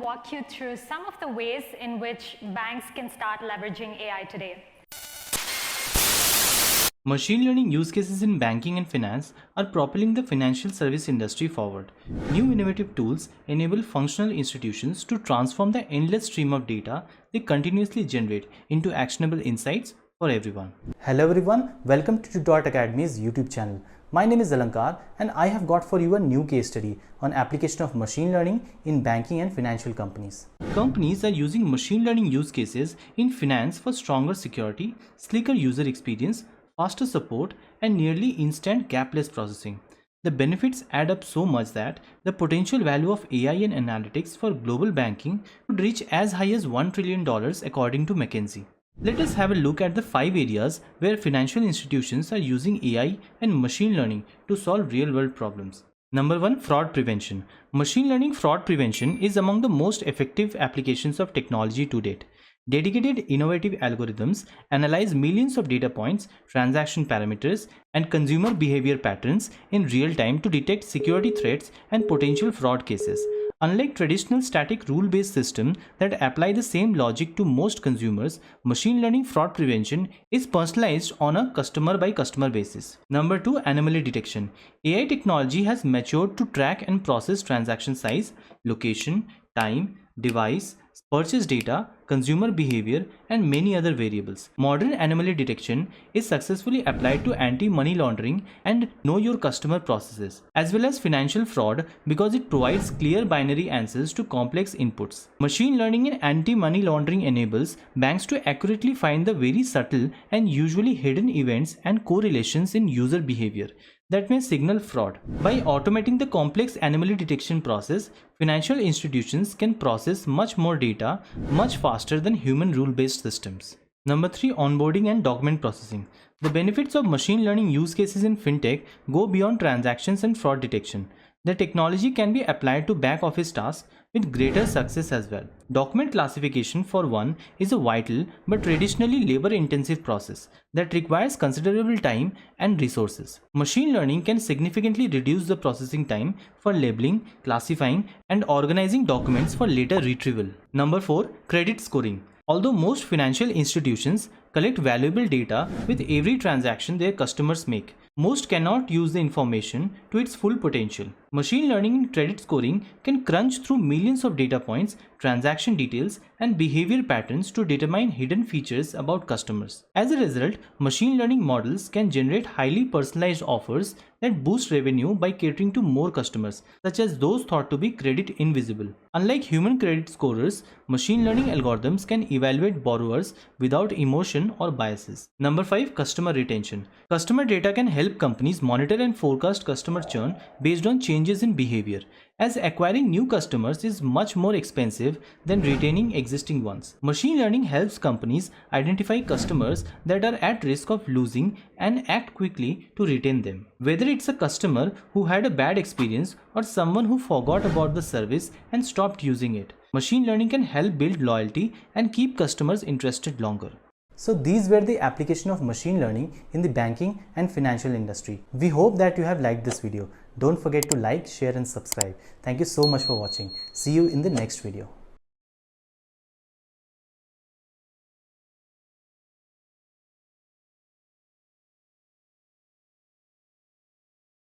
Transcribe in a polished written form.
walk you through some of the ways in which banks can start leveraging AI today. Machine learning use cases in banking and finance are propelling the financial service industry forward. New innovative tools enable functional institutions to transform the endless stream of data they continuously generate into actionable insights for everyone. Hello everyone, welcome to Tutort Academy's YouTube channel. My name is Alankar and I have got for you a new case study on application of machine learning in banking and financial companies. Companies are using machine learning use cases in finance for stronger security, slicker user experience, faster support, and nearly instant gapless processing. The benefits add up so much that the potential value of AI and analytics for global banking could reach as high as $1 trillion according to McKinsey. Let us have a look at the 5 areas where financial institutions are using AI and machine learning to solve real-world problems. Number 1. Fraud prevention. Machine learning fraud prevention is among the most effective applications of technology to date. Dedicated innovative algorithms analyze millions of data points, transaction parameters, and consumer behavior patterns in real time to detect security threats and potential fraud cases. Unlike traditional static rule-based systems that apply the same logic to most consumers, machine learning fraud prevention is personalized on a customer-by-customer basis. Number 2. Anomaly detection. AI technology has matured to track and process transaction size, location, time, device, purchase data, consumer behavior, and many other variables. Modern anomaly detection is successfully applied to anti-money laundering and know your customer processes, as well as financial fraud because it provides clear binary answers to complex inputs. Machine learning in anti-money laundering enables banks to accurately find the very subtle and usually hidden events and correlations in user behavior that may signal fraud. By automating the complex anomaly detection process, financial institutions can process much more data much faster than human rule-based systems. Number 3. Onboarding and document processing. The benefits of machine learning use cases in FinTech go beyond transactions and fraud detection. The technology can be applied to back office tasks with greater success as well. Document classification, for one, is a vital but traditionally labor-intensive process that requires considerable time and resources. Machine learning can significantly reduce the processing time for labeling, classifying, and organizing documents for later retrieval. Number 4. Credit scoring. Although most financial institutions collect valuable data with every transaction their customers make, most cannot use the information to its full potential. Machine learning in credit scoring can crunch through millions of data points, transaction details, and behavior patterns to determine hidden features about customers. As a result, machine learning models can generate highly personalized offers that boost revenue by catering to more customers, such as those thought to be credit invisible. Unlike human credit scorers, machine learning algorithms can evaluate borrowers without emotion or biases. Number 5. Customer retention. Customer data can help companies monitor and forecast customer churn based on changes in behavior, as acquiring new customers is much more expensive than retaining existing ones. Machine learning helps companies identify customers that are at risk of losing and act quickly to retain them. Whether it's a customer who had a bad experience or someone who forgot about the service and stopped using it, machine learning can help build loyalty and keep customers interested longer. So these were the application of machine learning in the banking and financial industry. We hope that you have liked this video. Don't forget to like, share and subscribe. Thank you so much for watching. See you in the next video.